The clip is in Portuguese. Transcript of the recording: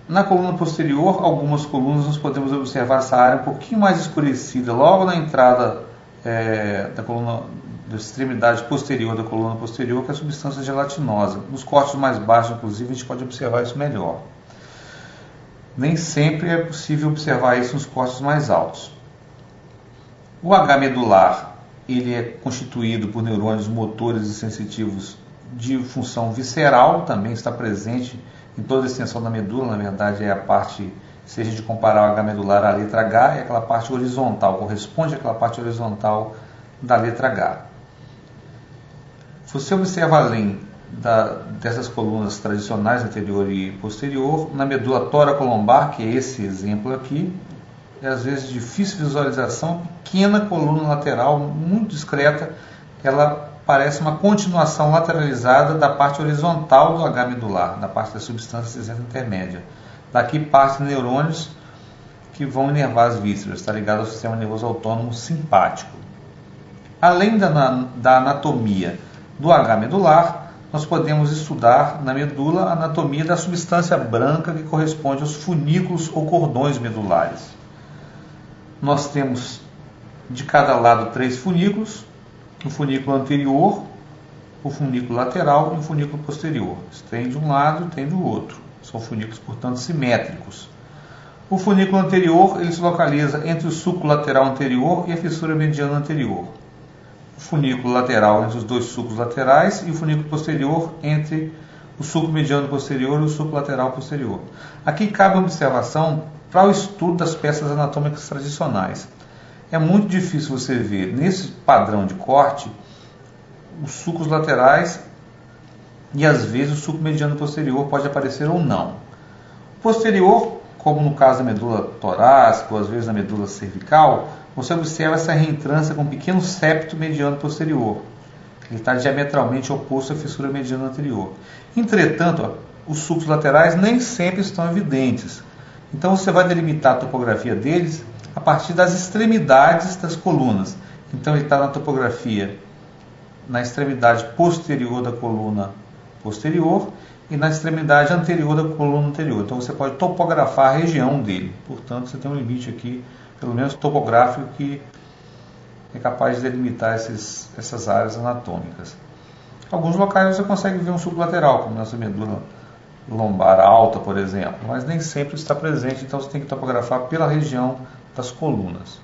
Na coluna posterior, algumas colunas nós podemos observar essa área um pouquinho mais escurecida, logo na entrada da coluna, da extremidade posterior da coluna posterior, que é a substância gelatinosa. Nos cortes mais baixos, inclusive, a gente pode observar isso melhor. Nem sempre é possível observar isso nos cortes mais altos. O H medular, ele é constituído por neurônios motores e sensitivos de função visceral, também está presente em toda a extensão da medula. Na verdade, é a parte, se a gente comparar o H medular à letra H, é aquela parte horizontal, corresponde àquela parte horizontal da letra H. Você observa além dessas colunas tradicionais anterior e posterior, na medula tóraco-lombar, que é esse exemplo aqui, é às vezes difícil visualização, pequena coluna lateral, muito discreta, ela parece uma continuação lateralizada da parte horizontal do H medular, da parte da substância cinzenta intermédia. Daqui partem neurônios que vão inervar as vísceras, está ligado ao sistema nervoso autônomo simpático. Além da anatomia do H medular, nós podemos estudar na medula a anatomia da substância branca que corresponde aos funículos ou cordões medulares. Nós temos de cada lado 3 funículos, o funículo anterior, o funículo lateral e o funículo posterior. Tem de um lado e tem do outro. São funículos, portanto, simétricos. O funículo anterior ele se localiza entre o sulco lateral anterior e a fissura mediana anterior. O funículo lateral entre os dois sulcos laterais e o funículo posterior entre o sulco mediano posterior e o sulco lateral posterior. Aqui cabe uma observação para o estudo das peças anatômicas tradicionais. É muito difícil você ver nesse padrão de corte os sulcos laterais e às vezes o sulco mediano posterior pode aparecer ou não. O posterior, como no caso da medula torácica ou às vezes na medula cervical, você observa essa reentrância com um pequeno septo mediano posterior. Ele está diametralmente oposto à fissura mediana anterior. Entretanto, os sulcos laterais nem sempre estão evidentes. Então você vai delimitar a topografia deles a partir das extremidades das colunas. Então ele está na topografia na extremidade posterior da coluna posterior e na extremidade anterior da coluna anterior. Então você pode topografar a região dele. Portanto, você tem um limite aqui, pelo menos topográfico, que é capaz de delimitar essas áreas anatômicas. Alguns locais você consegue ver um sulco lateral, como nessa medula lombar alta, por exemplo, mas nem sempre está presente, então você tem que topografar pela região das colunas.